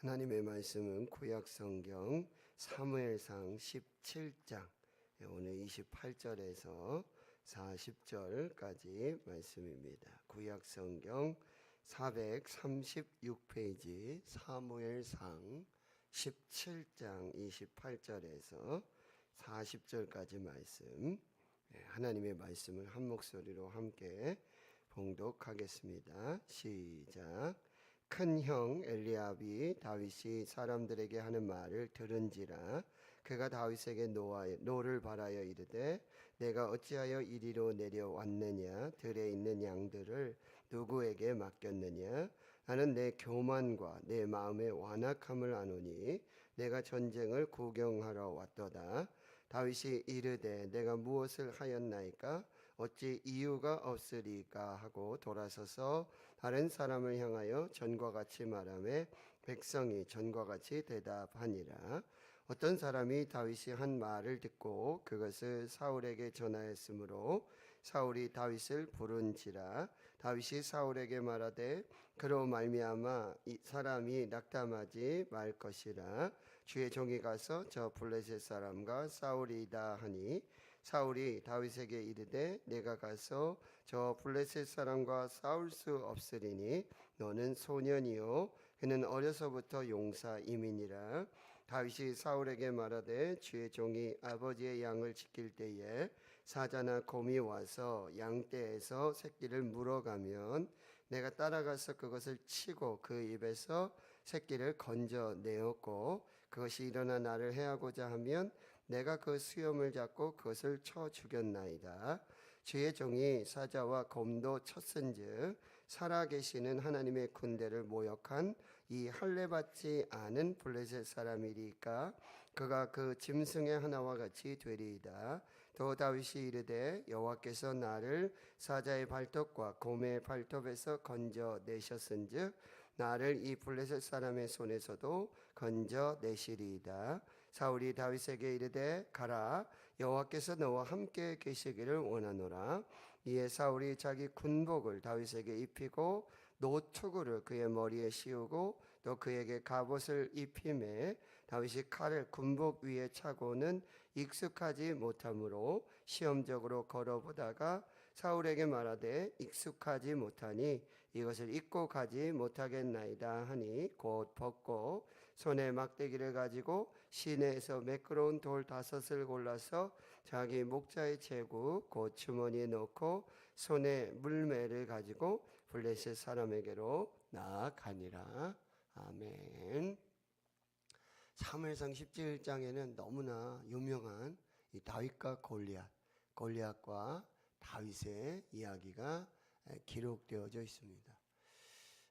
하나님의 말씀은 구약성경 사무엘상 17장 오늘 28절에서 40절까지 말씀입니다. 구약성경 436페이지 사무엘상 17장 28절에서 40절까지 말씀, 하나님의 말씀을 한 목소리로 함께 봉독하겠습니다. 시작. 큰 형 엘리압이 다윗이 사람들에게 하는 말을 들은지라 그가 다윗에게 노를 바라여 이르되 내가 어찌하여 이리로 내려왔느냐, 들에 있는 양들을 누구에게 맡겼느냐. 나는 내 교만과 내 마음의 완악함을 아노니 내가 전쟁을 구경하러 왔도다. 다윗이 이르되 내가 무엇을 하였나이까? 어찌 이유가 없으리까? 하고 돌아서서 다른 사람을 향하여 전과 같이 말하매 백성이 전과 같이 대답하니라. 어떤 사람이 다윗이 한 말을 듣고 그것을 사울에게 전하였으므로 사울이 다윗을 부른지라. 다윗이 사울에게 말하되 그로 말미암아 이 사람이 낙담하지 말 것이라. 주의 종이 가서 저 블레셋 사람과 싸우리이다 하니 사울이 다윗에게 이르되 내가 가서 저 블레셋 사람과 싸울 수 없으리니 너는 소년이요 그는 어려서부터 용사임이니라. 다윗이 사울에게 말하되 주의 종이 아버지의 양을 지킬 때에 사자나 곰이 와서 양떼에서 새끼를 물어가면 내가 따라가서 그것을 치고 그 입에서 새끼를 건져내었고 그것이 일어나 나를 해하고자 하면 내가 그 수염을 잡고 그것을 쳐 죽였나이다. 주의 종이 사자와 곰도 쳤은즉 살아계시는 하나님의 군대를 모욕한 이 할례받지 않은 블레셋 사람이리까 그가 그 짐승의 하나와 같이 되리이다. 또 다윗이 이르되 여호와께서 나를 사자의 발톱과 곰의 발톱에서 건져내셨은즉 나를 이 블레셋 사람의 손에서도 건져내시리이다. 사울이 다윗에게 이르되 가라, 여호와께서 너와 함께 계시기를 원하노라. 이에 사울이 자기 군복을 다윗에게 입히고 노투구를 그의 머리에 씌우고 또 그에게 갑옷을 입히매 다윗이 칼을 군복 위에 차고는 익숙하지 못하므로 시험적으로 걸어보다가 사울에게 말하되 익숙하지 못하니 이것을 입고 가지 못하겠나이다 하니 곧 벗고 손에 막대기를 가지고 시내에서 매끄러운 돌 5을 골라서 자기 목자의 제구 곧 주머니에 넣고 손에 물매를 가지고 블레셋 사람에게로 나아가니라. 아멘. 사무엘상 17장에는 너무나 유명한 이 다윗과 골리앗과 다윗의 이야기가 기록되어져 있습니다.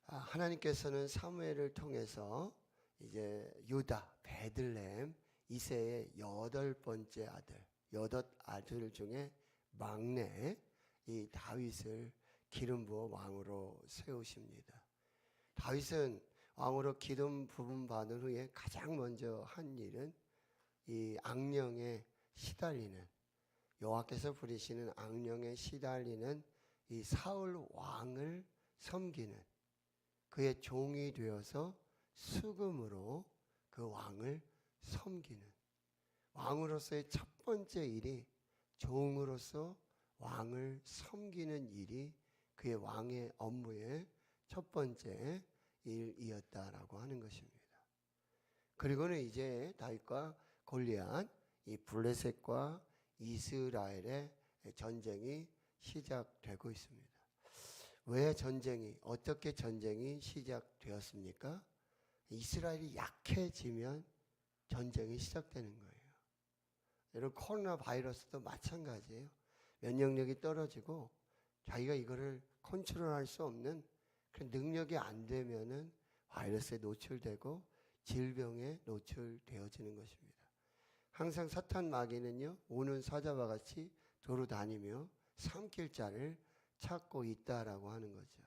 하나님께서는 사무엘을 통해서 이제 유다 베들레헴 이새의 8번째 아들, 8아들 중에 막내 이 다윗을 기름 부어 왕으로 세우십니다. 다윗은 왕으로 기름 부음 받은 후에 가장 먼저 한 일은 이 악령에 시달리는, 여호와께서 부리시는 악령에 시달리는 이 사울 왕을 섬기는, 그의 종이 되어서 수금으로 그 왕을 섬기는, 왕으로서의 첫 번째 일이 종으로서 왕을 섬기는 일이 그의 왕의 업무의 첫 번째 일이었다라고 하는 것입니다. 그리고는 이제 다윗과 골리앗, 이 블레셋과 이스라엘의 전쟁이 시작되고 있습니다. 왜 전쟁이, 어떻게 전쟁이 시작되었습니까? 이스라엘이 약해지면 전쟁이 시작되는 거예요. 여러분, 코로나 바이러스도 마찬가지예요. 면역력이 떨어지고 자기가 이거를 컨트롤할 수 없는 그런 능력이 안 되면은 바이러스에 노출되고 질병에 노출되어지는 것입니다. 항상 사탄 마귀는요, 오는 사자와 같이 도로 다니며 삼킬 자를 찾고 있다라고 하는 거죠.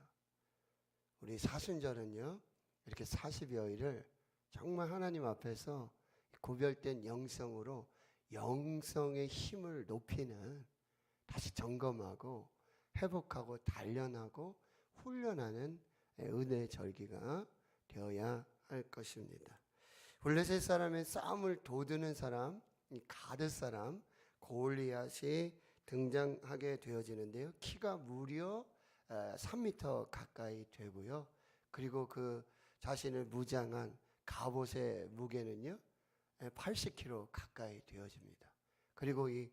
우리 사순절은요, 이렇게 40여일을 정말 하나님 앞에서 구별된 영성으로 영성의 힘을 높이는, 다시 점검하고 회복하고 단련하고 훈련하는 은혜의 절기가 되어야 할 것입니다. 블레셋 사람의 싸움을 도드는 사람, 이 가드 사람 골리앗이 등장하게 되어지는데요. 키가 무려 3m 가까이 되고요. 그리고 그 자신을 무장한 갑옷의 무게는요 80kg 가까이 되어집니다. 그리고 이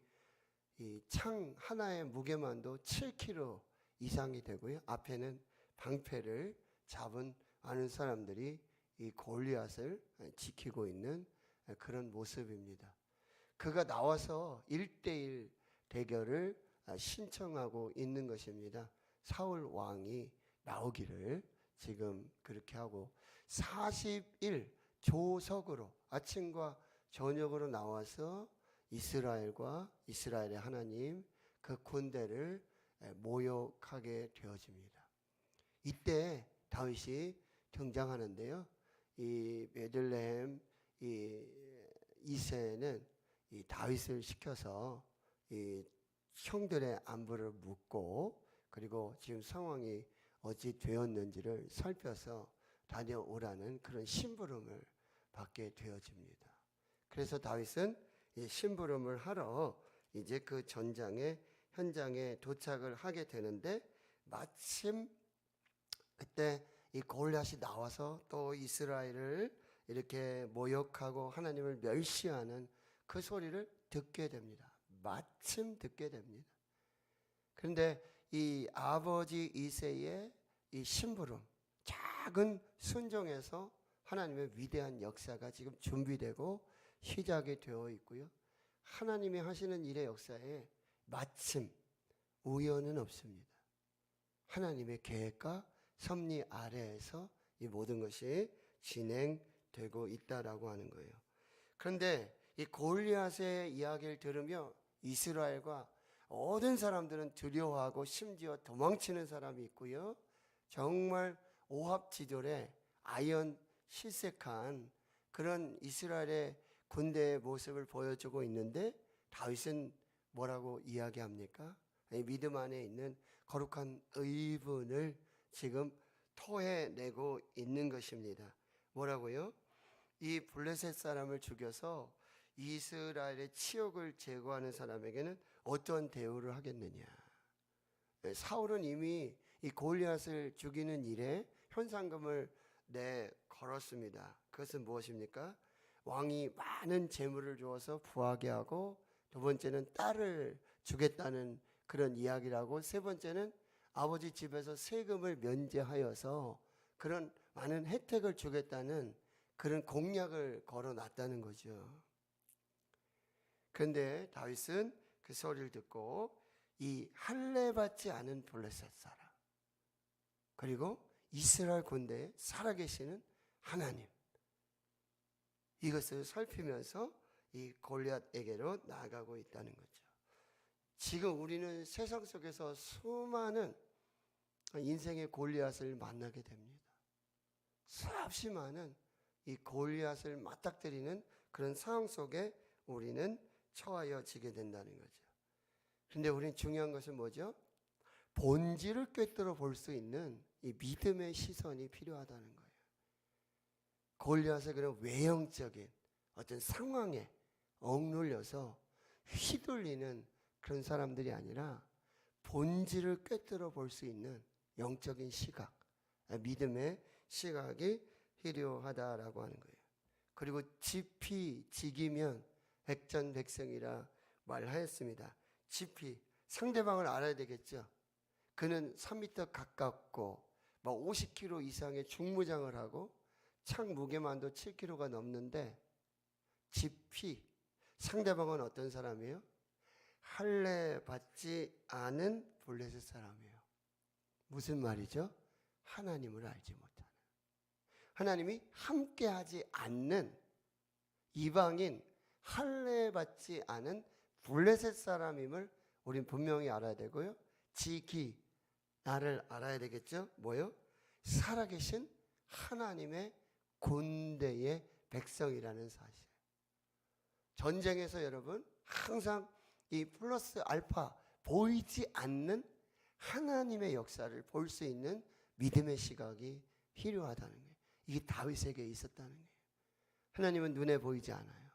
창 하나의 무게만도 7kg 이상이 되고요. 앞에는 방패를 잡은 많은 사람들이 이 골리앗을 지키고 있는 그런 모습입니다. 그가 나와서 1대1 대결을 신청하고 있는 것입니다. 사울 왕이 나오기를 지금 그렇게 하고 40일 조석으로 아침과 저녁으로 나와서 이스라엘과 이스라엘의 하나님 그 군대를 모욕하게 되어집니다. 이때 다윗이 등장하는데요. 이 베들레헴 이새는 이 다윗을 시켜서 이 형들의 안부를 묻고 그리고 지금 상황이 어찌 되었는지를 살펴서 다녀오라는 그런 심부름을 받게 되어집니다. 그래서 다윗은 이 심부름을 하러 이제 그 현장에 도착을 하게 되는데 마침 그때 이 골리앗이 나와서 또 이스라엘을 이렇게 모욕하고 하나님을 멸시하는 그 소리를 듣게 됩니다. 마침 듣게 됩니다. 그런데 이 아버지 이새의 이 심부름, 작은 순종에서 하나님의 위대한 역사가 지금 준비되고 시작이 되어 있고요. 하나님이 하시는 일의 역사에 마침 우연은 없습니다. 하나님의 계획과 섭리 아래에서 이 모든 것이 진행되고 있다라고 하는 거예요. 그런데 이 골리앗의 이야기를 들으며 이스라엘과 모든 사람들은 두려워하고 심지어 도망치는 사람이 있고요. 정말 오합지졸의 아연 실색한 그런 이스라엘의 군대의 모습을 보여주고 있는데 다윗은 뭐라고 이야기합니까? 믿음 안에 있는 거룩한 의분을 지금 토해내고 있는 것입니다. 뭐라고요? 이 블레셋 사람을 죽여서 이스라엘의 치욕을 제거하는 사람에게는 어떤 대우를 하겠느냐? 사울은 이미 이 골리앗을 죽이는 일에 현상금을 걸었습니다. 그것은 무엇입니까? 왕이 많은 재물을 주어서 부하게 하고, 두 번째는 딸을 주겠다는 그런 이야기라고, 세 번째는 아버지 집에서 세금을 면제하여서 그런 많은 혜택을 주겠다는 그런 공약을 걸어놨다는 거죠. 그런데 다윗은 그 소리를 듣고 이 할례받지 않은 블레셋 사람, 그리고 이스라엘 군대에 살아계시는 하나님, 이것을 살피면서 이 골리앗에게로 나아가고 있다는 거죠. 지금 우리는 세상 속에서 수많은 인생의 골리앗을 만나게 됩니다. 수없이 많은 이 골리앗을 맞닥뜨리는 그런 상황 속에 우리는 처하여지게 된다는 거죠. 그런데 우리는 중요한 것은 뭐죠? 본질을 꿰뚫어 볼 수 있는 이 믿음의 시선이 필요하다는 거예요. 골리앗의 그런 외형적인 어떤 상황에 억눌려서 휘둘리는 그런 사람들이 아니라 본질을 꿰뚫어 볼 수 있는 영적인 시각, 믿음의 시각이 필요하다라고 하는 거예요. 그리고 지피 지기면 백전백승이라 말하였습니다. 지피, 상대방을 알아야 되겠죠. 그는 3m 가깝고 50kg 이상의 중무장을 하고 창 무게만도 7kg가 넘는데, 지피, 상대방은 어떤 사람이에요? 할례 받지 않은 블레셋 사람이에요. 무슨 말이죠? 하나님을 알지 못하는, 하나님이 함께하지 않는 이방인, 할례 받지 않은 블레셋 사람임을 우린 분명히 알아야 되고요. 지기, 나를 알아야 되겠죠. 뭐요? 살아계신 하나님의 군대의 백성이라는 사실. 전쟁에서 여러분 항상 이 플러스 알파, 보이지 않는 하나님의 역사를 볼 수 있는 믿음의 시각이 필요하다는 거예요. 이게 다윗에게 있었다는 거예요. 하나님은 눈에 보이지 않아요.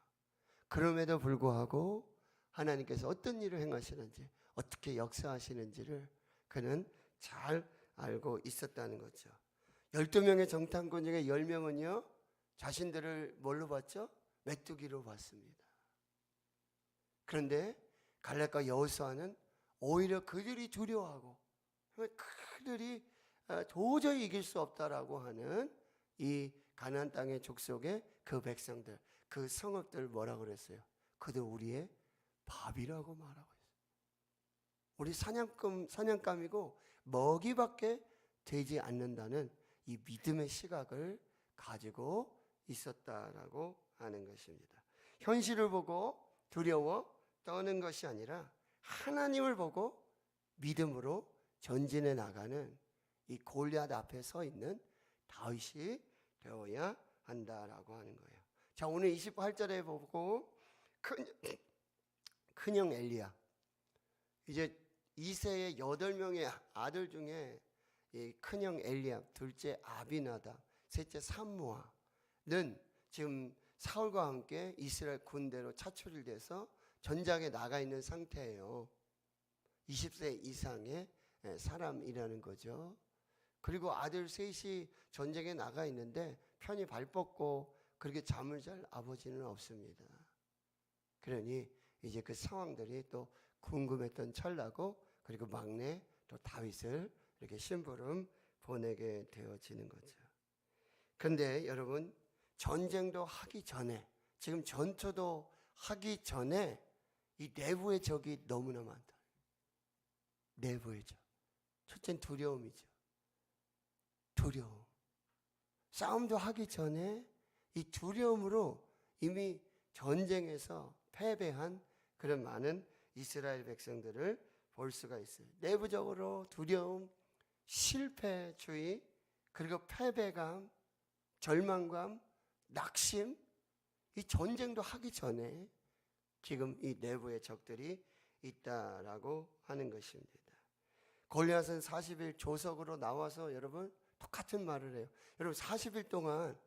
그럼에도 불구하고 하나님께서 어떤 일을 행하시는지, 어떻게 역사하시는지를 그는 잘 알고 있었다는 거죠. 12명의 정탐꾼 중에 10명은요 자신들을 뭘로 봤죠? 메뚜기로 봤습니다. 그런데 갈렙과 여호수아는 오히려 그들이 두려워하고 그들이 도저히 이길 수 없다라고 하는 이 가나안 땅의 족속의 그 백성들, 그 성읍들 뭐라고 그랬어요? 그들 우리의 밥이라고 말하고 있어요. 우리 사냥감이고 먹이밖에 되지 않는다는 이 믿음의 시각을 가지고 있었다라고 하는 것입니다. 현실을 보고 두려워 떠는 것이 아니라 하나님을 보고 믿음으로 전진해 나가는 이 골리앗 앞에 서 있는 다윗이 되어야 한다라고 하는 거예요. 자, 오늘 28절에 보고 큰형 엘리야, 이제 이새의 8명의 아들 중에 이 큰형 엘리압, 둘째 아비나답, 셋째 삼무아는 지금 사울과 함께 이스라엘 군대로 차출이 돼서 전장에 나가 있는 상태예요. 20세 이상의 사람이라는 거죠. 그리고 아들 셋이 전쟁에 나가 있는데 편히 발 뻗고 그렇게 잠을 잘 아버지는 없습니다. 그러니 이제 그 상황들이 또 궁금했던 찰나고, 그리고 막내 또 다윗을 이렇게 심부름 보내게 되어지는 거죠. 그런데 여러분, 전쟁도 하기 전에, 지금 전투도 하기 전에 이 내부의 적이 너무나 많다. 내부의 적. 첫째는 두려움이죠. 두려움. 싸움도 하기 전에 이 두려움으로 이미 전쟁에서 패배한 그런 많은 이스라엘 백성들을 볼 수가 있어요. 내부적으로 두려움, 실패주의, 그리고 패배감, 절망감, 낙심, 이 전쟁도 하기 전에 지금 이 내부의 적들이 있다라고 하는 것입니다. 골리앗은 40일 조석으로 나와서 여러분 똑같은 말을 해요. 여러분 40일 동안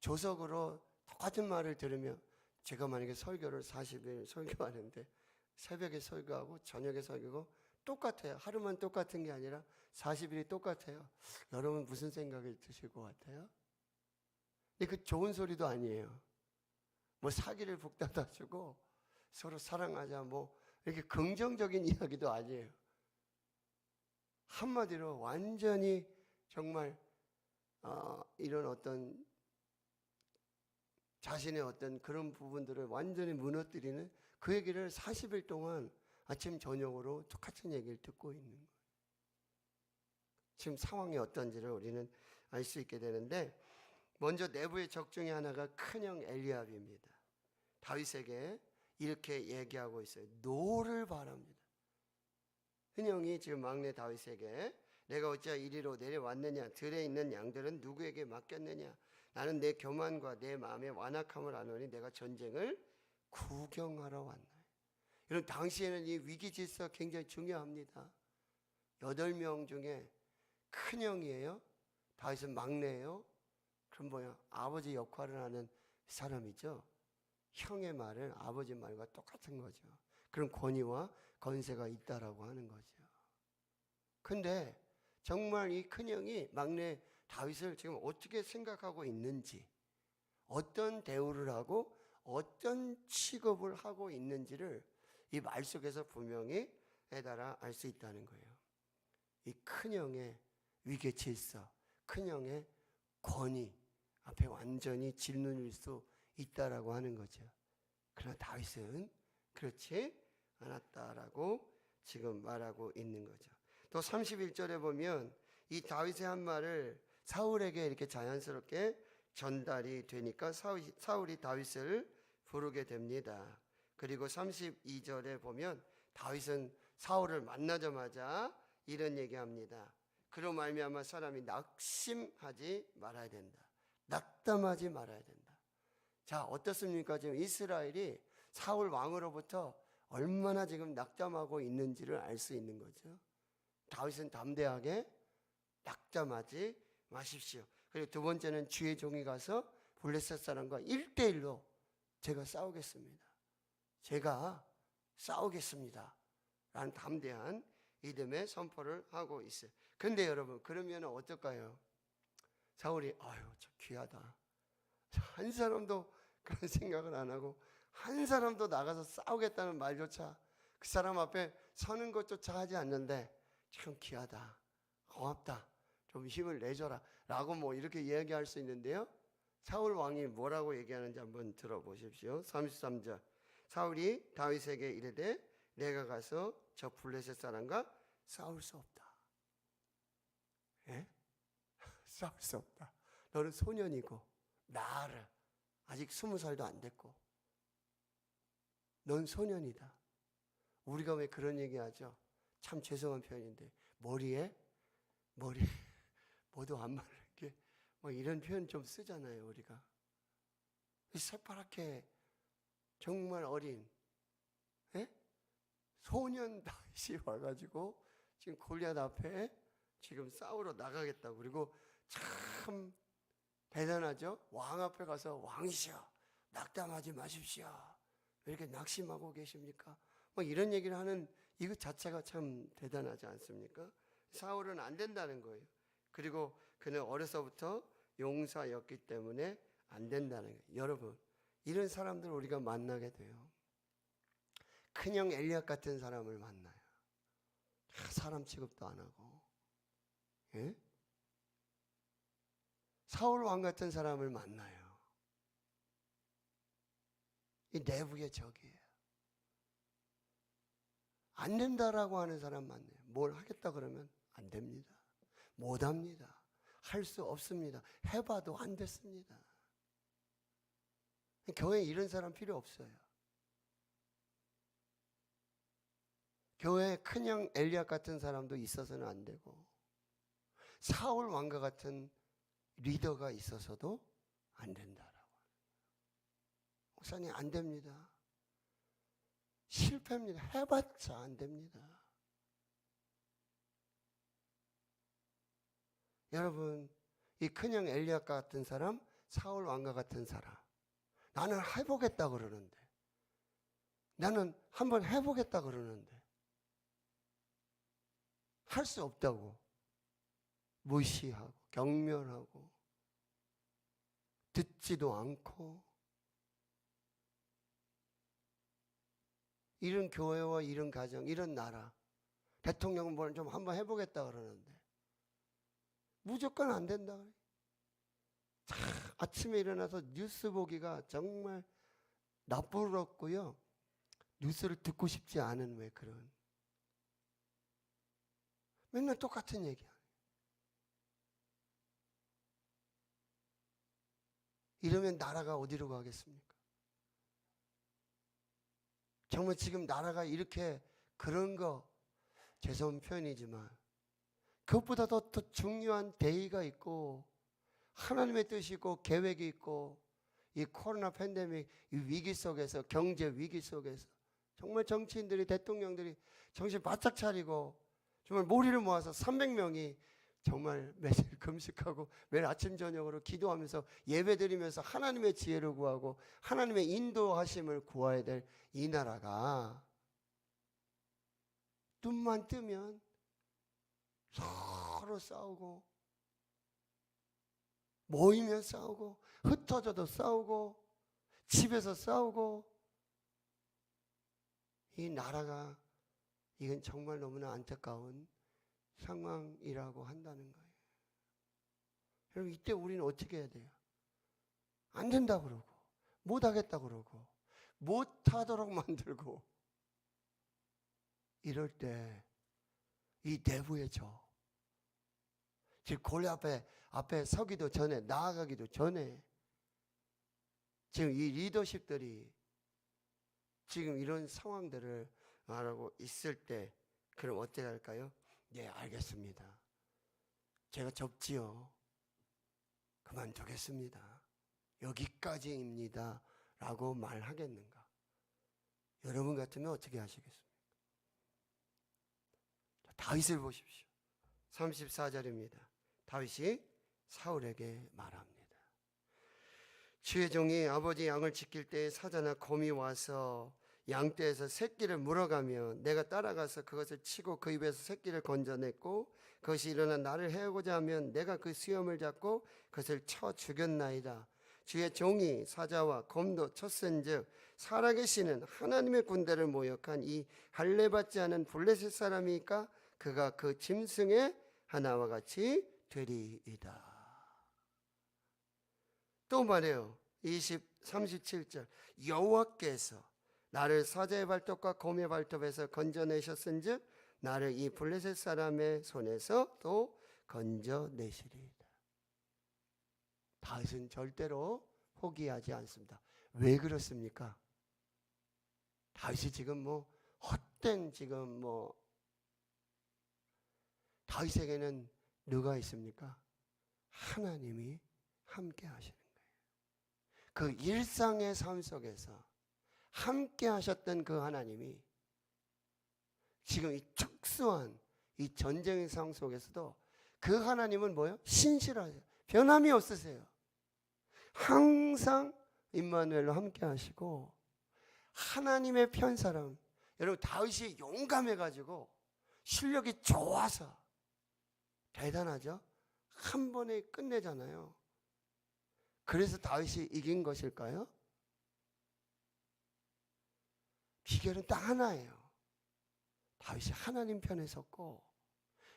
조석으로 똑같은 말을 들으면, 제가 만약에 설교를 40일 설교하는데 새벽에 설교하고 저녁에 설교하고 똑같아요. 하루만 똑같은 게 아니라 40일이 똑같아요. 여러분 무슨 생각이 드실 것 같아요? 근데 그 좋은 소리도 아니에요. 뭐 사기를 북돋아 주고 서로 사랑하자 뭐 이렇게 긍정적인 이야기도 아니에요. 한마디로 완전히 정말 이런 어떤 자신의 어떤 그런 부분들을 완전히 무너뜨리는 그 얘기를 40일 동안 아침 저녁으로 똑같은 얘기를 듣고 있는 거예요. 지금 상황이 어떤지를 우리는 알 수 있게 되는데, 먼저 내부의 적 중에 하나가 큰형 엘리압입니다. 다윗에게 이렇게 얘기하고 있어요. 노를 바랍니다. 큰형이 지금 막내 다윗에게 내가 어찌하여 이리로 내려왔느냐, 들에 있는 양들은 누구에게 맡겼느냐, 나는 내 교만과 내 마음의 완악함을 아노니 내가 전쟁을 구경하러 왔나요. 여러분 당시에는 이 위기 질서가 굉장히 중요합니다. 8명 중에 큰형이에요. 다윗은 막내예요. 그럼 뭐야? 아버지 역할을 하는 사람이죠. 형의 말은 아버지 말과 똑같은 거죠. 그런 권위와 건세가 있다라고 하는 거죠. 근데 정말 이 큰형이 막내 다윗을 지금 어떻게 생각하고 있는지, 어떤 대우를 하고 어떤 취급을 하고 있는지를 이 말 속에서 분명히 해달아 알 수 있다는 거예요. 이 큰형의 위계 질서, 큰형의 권위 앞에 완전히 짓눌릴 수 있다라고 하는 거죠. 그러나 다윗은 그렇지 않았다라고 지금 말하고 있는 거죠. 또 31절에 보면 이 다윗의 한 말을 사울에게 이렇게 자연스럽게 전달이 되니까 사울이 다윗을 부르게 됩니다. 그리고 32절에 보면 다윗은 사울을 만나자마자 이런 얘기합니다. 그로 말미암아 사람이 낙심하지 말아야 된다. 낙담하지 말아야 된다. 자, 어떻습니까? 지금 이스라엘이 사울 왕으로부터 얼마나 지금 낙담하고 있는지를 알 수 있는 거죠. 다윗은 담대하게 낙담하지 마십시오. 그리고 두 번째는 주의 종이 가서 블레셋 사람과 1대1로 제가 싸우겠습니다. 제가 싸우겠습니다. 라는 담대한 믿음의 선포를 하고 있어요. 근데 여러분, 그러면 어떨까요? 사울이 아유 저 귀하다. 한 사람도 그런 생각을 안 하고 한 사람도 나가서 싸우겠다는 말조차 그 사람 앞에 서는 것조차 하지 않는데 참 귀하다. 고맙다. 좀 힘을 내줘라. 라고 뭐 이렇게 이야기할 수 있는데요. 사울 왕이 뭐라고 얘기하는지 한번 들어보십시오. 33절. 사울이 다윗에게 이르되 내가 가서 저 블레셋 사람과 싸울 수 없다. 예? 싸울 수 없다. 너는 소년이고 나를 아직 20살도 안 됐고 넌 소년이다. 우리가 왜 그런 얘기하죠? 참 죄송한 표현인데 머리 모두 안 마르게 뭐 이런 표현 좀 쓰잖아요. 우리가 새파랗게 정말 어린 소년 다윗이 와가지고 지금 골리앗 앞에 지금 싸우러 나가겠다고. 그리고 참 대단하죠. 왕 앞에 가서 왕이시여 낙담하지 마십시오. 왜 이렇게 낙심하고 계십니까? 뭐 이런 얘기를 하는 이것 자체가 참 대단하지 않습니까? 사울은 안 된다는 거예요. 그리고 그는 어려서부터 용사였기 때문에 안 된다는 거예요. 여러분, 이런 사람들 우리가 만나게 돼요. 큰형 엘리압 같은 사람을 만나요. 사람 취급도 안 하고, 예? 사울 왕 같은 사람을 만나요. 이 내부의 적이에요. 안 된다라고 하는 사람 만나요. 뭘 하겠다 그러면 안 됩니다. 못 합니다. 할 수 없습니다. 해봐도 안 됐습니다. 교회에 이런 사람 필요 없어요. 교회에 큰형 엘리압 같은 사람도 있어서는 안 되고 사울 왕과 같은 리더가 있어서도 안 된다라고. 목사님 안 됩니다. 실패입니다. 해봤자 안 됩니다. 여러분, 이 큰형 엘리압 같은 사람, 사울 왕과 같은 사람, 나는 해보겠다 그러는데, 나는 한번 해보겠다 그러는데 할 수 없다고 무시하고 경멸하고 듣지도 않고, 이런 교회와 이런 가정, 이런 나라, 대통령은 뭘 좀 한번 해보겠다 그러는데 무조건 안 된다 그래. 아침에 일어나서 뉴스 보기가 정말 나쁘었고요. 뉴스를 듣고 싶지 않은 왜 그런 맨날 똑같은 얘기야. 이러면 나라가 어디로 가겠습니까? 정말 지금 나라가 이렇게 그런 거 죄송한 표현이지만 그것보다 더 중요한 대의가 있고 하나님의 뜻이 있고 계획이 있고 이 코로나 팬데믹 이 위기 속에서 경제 위기 속에서 정말 정치인들이 대통령들이 정신 바짝 차리고 정말 머리를 모아서 300명이 정말 매일 금식하고 매일 아침 저녁으로 기도하면서 예배드리면서 하나님의 지혜를 구하고 하나님의 인도하심을 구해야 될 이 나라가 눈만 뜨면 서로 싸우고 모이면 싸우고 흩어져도 싸우고 집에서 싸우고 이 나라가 이건 정말 너무나 안타까운 상황이라고 한다는 거예요. 여러분 이때 우리는 어떻게 해야 돼요? 안 된다 그러고 못하겠다 그러고 못하도록 만들고 이럴 때 이 내부의 저 지금 골리앗 앞에 서기도 전에 나아가기도 전에 지금 이 리더십들이 지금 이런 상황들을 말하고 있을 때 그럼 어떻게 할까요? 네, 알겠습니다. 제가 접지요. 그만두겠습니다. 여기까지입니다. 라고 말하겠는가? 여러분 같으면 어떻게 하시겠습니까? 다윗을 보십시오. 34절입니다. 다윗이 사울에게 말합니다. 주의 종이 아버지 양을 지킬 때 사자나 곰이 와서 양떼에서 새끼를 물어가며 내가 따라가서 그것을 치고 그 입에서 새끼를 건져냈고 그것이 일어나 나를 해오고자 하면 내가 그 수염을 잡고 그것을 쳐 죽였나이다. 주의 종이 사자와 곰도 쳤은즉 살아계시는 하나님의 군대를 모욕한 이 할례받지 않은 블레셋 사람이니까 그가 그 짐승의 하나와 같이 되리이다. 또 말해요. 37절 여호와께서 나를 사자의 발톱과 곰의 발톱에서 건져내셨은즉 나를 이 블레셋 사람의 손에서 또 건져내시리이다. 다윗은 절대로 포기하지 않습니다. 왜 그렇습니까? 다윗이 지금 헛된 다윗에게는 누가 있습니까? 하나님이 함께 하시는 거예요. 그 일상의 삶 속에서 함께 하셨던 그 하나님이 지금 이 특수한 이 전쟁의 상황 속에서도 그 하나님은 뭐예요? 신실하세요. 변함이 없으세요. 항상 임마누엘로 함께 하시고 하나님의 편 사람. 여러분 다윗이 용감해가지고 실력이 좋아서 대단하죠? 한 번에 끝내잖아요. 그래서 다윗이 이긴 것일까요? 비결은 딱 하나예요. 다윗이 하나님 편에 섰고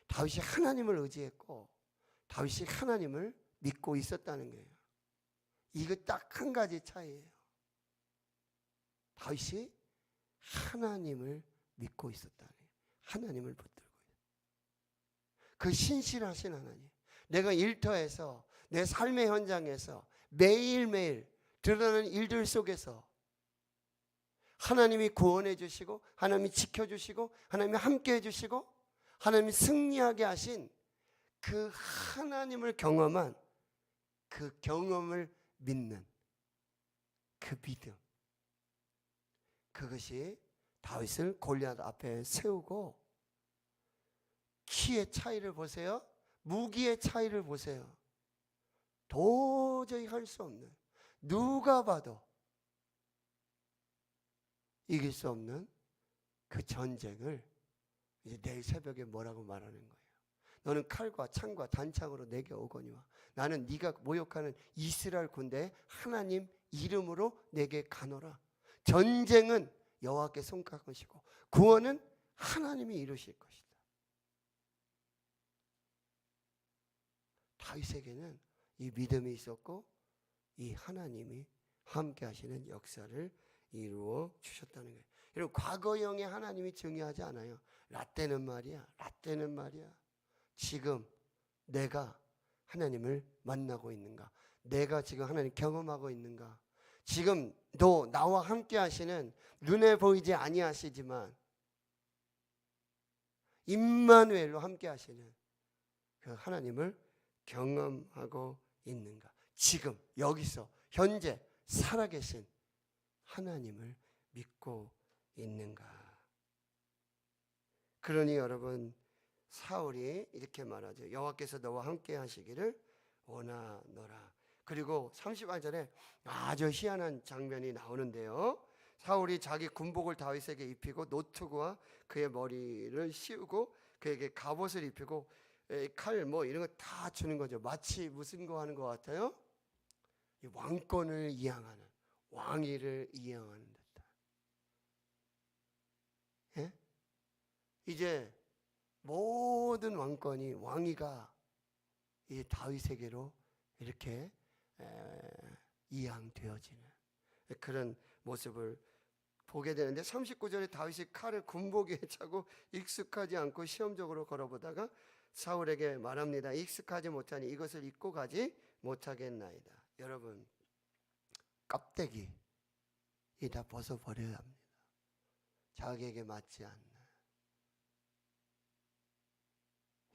다윗이 하나님을 의지했고 다윗이 하나님을 믿고 있었다는 거예요. 이거 딱 한 가지 차이예요. 다윗이 하나님을 믿고 있었다는 거예요. 하나님을 붙들고 그 신실하신 하나님. 내가 일터에서 내 삶의 현장에서 매일매일 드러나는 일들 속에서 하나님이 구원해 주시고 하나님이 지켜주시고 하나님이 함께 해주시고 하나님이 승리하게 하신 그 하나님을 경험한 그 경험을 믿는 그 믿음, 그것이 다윗을 골리앗 앞에 세우고 키의 차이를 보세요. 무기의 차이를 보세요. 도저히 할 수 없는, 누가 봐도 이길 수 없는 그 전쟁을 이제 내일 새벽에 뭐라고 말하는 거예요? 너는 칼과 창과 단창으로 내게 오거니와 나는 네가 모욕하는 이스라엘 군대에 하나님 이름으로 내게 가노라. 전쟁은 여호와께 손가락하시고 구원은 하나님이 이루실 것이다. 다윗에게는 이 믿음이 있었고 이 하나님이 함께 하시는 역사를 이루어 주셨다는 거예요. 여러분 과거형의 하나님이 중요하지 않아요. 라떼는 말이야. 지금 내가 하나님을 만나고 있는가? 내가 지금 하나님 경험하고 있는가? 지금 너 나와 함께 하시는 눈에 보이지 아니하시지만 임마누엘로 함께 하시는 그 하나님을 경험하고 있는가? 지금 여기서 현재 살아계신 하나님을 믿고 있는가? 그러니 여러분 사울이 이렇게 말하죠. 여호와께서 너와 함께 하시기를 원하노라. 그리고 30절에 아주 희한한 장면이 나오는데요. 사울이 자기 군복을 다윗에게 입히고 노트구와 그의 머리를 씌우고 그에게 갑옷을 입히고 칼 이런 거 다 주는 거죠. 마치 무슨 거 하는 것 같아요? 왕권을 이양하는, 왕위를 이양하는 듯한. 예? 이제 모든 왕권이 왕위가 이 다윗에게로 이렇게 이양되어지는 그런 모습을 보게 되는데 39절에 다윗이 칼을 군복에 차고 익숙하지 않고 시험적으로 걸어보다가 사울에게 말합니다. 익숙하지 못하니 이것을 입고 가지 못하겠나이다. 여러분 껍데기 다 벗어버려야 합니다. 자기에게 맞지 않는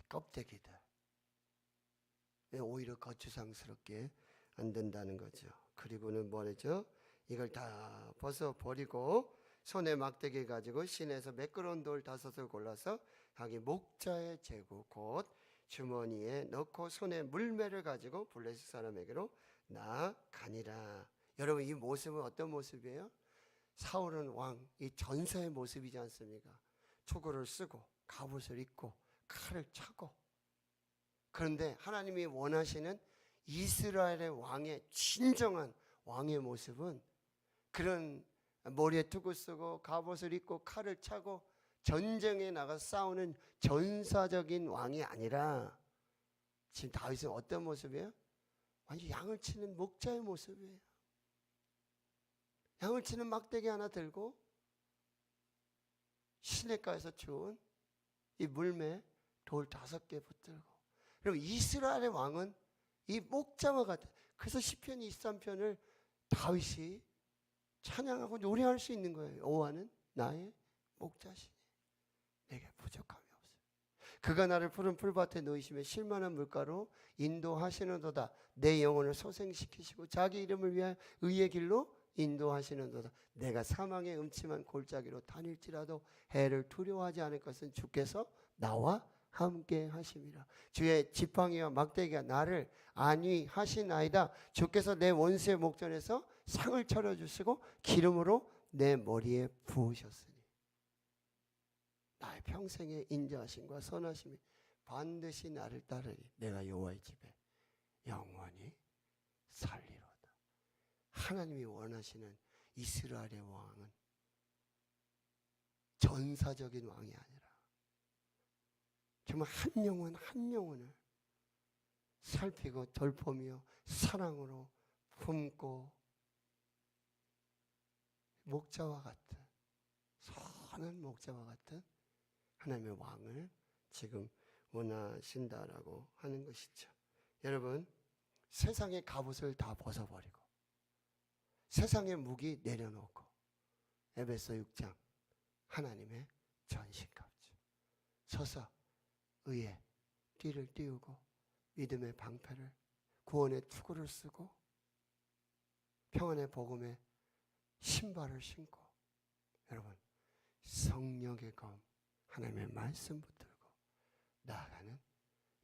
껍데기들 오히려 거추장스럽게 안 된다는 거죠. 그리고는 뭐죠? 이걸 다 벗어버리고 손에 막대기 가지고 시내에서 매끄러운 돌 5을 골라서 자기 목자의 제구 곧 주머니에 넣고 손에 물매를 가지고 블레셋 사람에게로 나아가니라. 여러분, 이 모습은 어떤 모습이에요? 사울은 왕, 이 전사의 모습이지 않습니까? 투구를 쓰고 갑옷을 입고 칼을 차고. 그런데 하나님이 원하시는 이스라엘의 왕의 진정한 왕의 모습은 그런 머리에 투구 쓰고 갑옷을 입고 칼을 차고 전쟁에 나가 싸우는 전사적인 왕이 아니라 지금 다윗은 어떤 모습이에요? 완전 양을 치는 목자의 모습이에요. 양을 치는 막대기 하나 들고 시냇가에서 주운 이 물매 돌 5개 붙들고. 그럼 이스라엘의 왕은 이 목자와 같아. 그래서 시편 23편을 다윗이 찬양하고 노래할 수 있는 거예요. 여호와는 나의 목자시니 내게 부족함이 없어요. 그가 나를 푸른 풀밭에 놓이시며 실만한 물가로 인도하시는도다. 내 영혼을 소생시키시고 자기 이름을 위하여 의의 길로 인도하시는도다. 내가 사망의 음침한 골짜기로 다닐지라도 해를 두려워하지 않을 것은 주께서 나와 함께 하심이라. 주의 지팡이와 막대기가 나를 안위하시나이다. 주께서 내 원수의 목전에서 상을 차려주시고 기름으로 내 머리에 부으셨으니 나의 평생의 인자하심과 선하심이 반드시 나를 따르리. 내가 여호와의 집에 영원히 살리로다. 하나님이 원하시는 이스라엘의 왕은 전사적인 왕이 아니라 정말 한 영혼 한 영혼을 살피고 돌보며 사랑으로 품고 목자와 같은, 선한 목자와 같은 하나님의 왕을 지금 원하신다라고 하는 것이죠. 여러분, 세상의 갑옷을 다 벗어버리고 세상의 무기 내려놓고 에베소 6장 하나님의 전신갑주 서서 의의 띠를 띄우고 믿음의 방패를, 구원의 투구를 쓰고 평안의 복음의 신발을 신고, 여러분 성령의 검 하나님의 말씀 붙들고 나아가는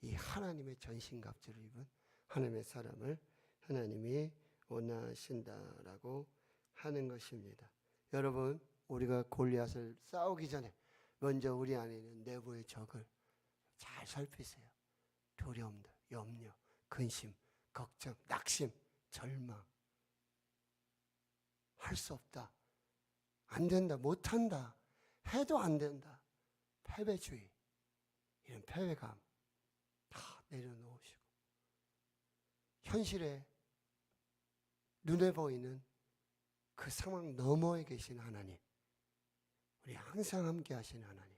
이 하나님의 전신갑주를 입은 하나님의 사람을 하나님이 원하신다라고 하는 것입니다. 여러분, 우리가 골리앗을 싸우기 전에 먼저 우리 안에 있는 내부의 적을 잘 살피세요. 두려움들, 염려, 근심, 걱정, 낙심, 절망, 할 수 없다, 안 된다, 못한다, 해도 안 된다, 패배주의, 이런 패배감 다 내려놓으시고 현실에 눈에 보이는 그 상황 너머에 계신 하나님, 우리 항상 함께 하신 하나님,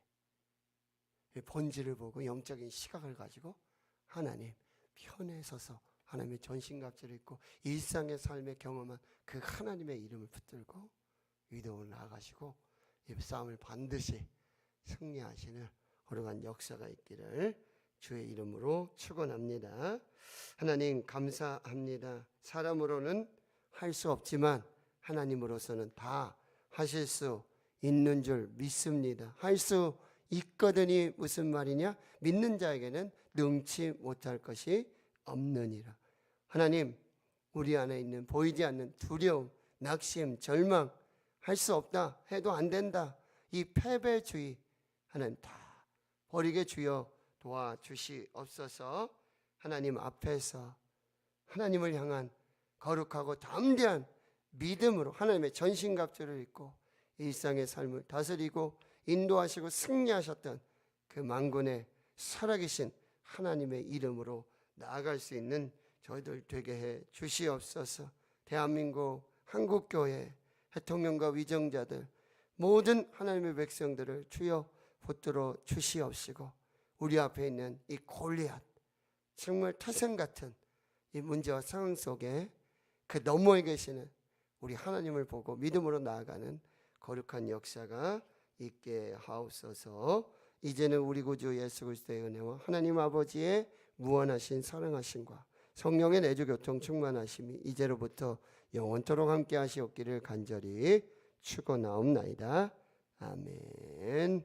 본질을 보고 영적인 시각을 가지고 하나님 편에 서서 하나님의 전신갑주를 입고 일상의 삶에 경험한 그 하나님의 이름을 붙들고 위대함을 나아가시고 이 싸움을 반드시 승리하시는 거룩한 역사가 있기를 주의 이름으로 축원합니다. 하나님 감사합니다. 사람으로는 할 수 없지만 하나님으로서는 다 하실 수 있는 줄 믿습니다. 할 수 있거든이 무슨 말이냐? 믿는 자에게는 능치 못할 것이 없느니라. 하나님, 우리 안에 있는 보이지 않는 두려움, 낙심, 절망, 할 수 없다, 해도 안 된다, 이 패배주의 하나님 다 버리게 주여 도와주시옵소서. 하나님 앞에서 하나님을 향한 거룩하고 담대한 믿음으로 하나님의 전신갑주를 입고 일상의 삶을 다스리고 인도하시고 승리하셨던 그 만군의 살아계신 하나님의 이름으로 나아갈 수 있는 저희들 되게 해 주시옵소서. 대한민국 한국교회 대통령과 위정자들 모든 하나님의 백성들을 주여 붙들어 주시옵시고 우리 앞에 있는 이 골리앗 정말 태생 같은 이 문제와 상황 속에 그 너머에 계시는 우리 하나님을 보고 믿음으로 나아가는 거룩한 역사가 있게 하옵소서. 이제는 우리 구주 예수 그리스도의 은혜와 하나님 아버지의 무한하신 사랑하심과 성령의 내주 교통 충만하심이 이제로부터 영원토록 함께 하시옵기를 간절히 축원하옵나이다. 아멘.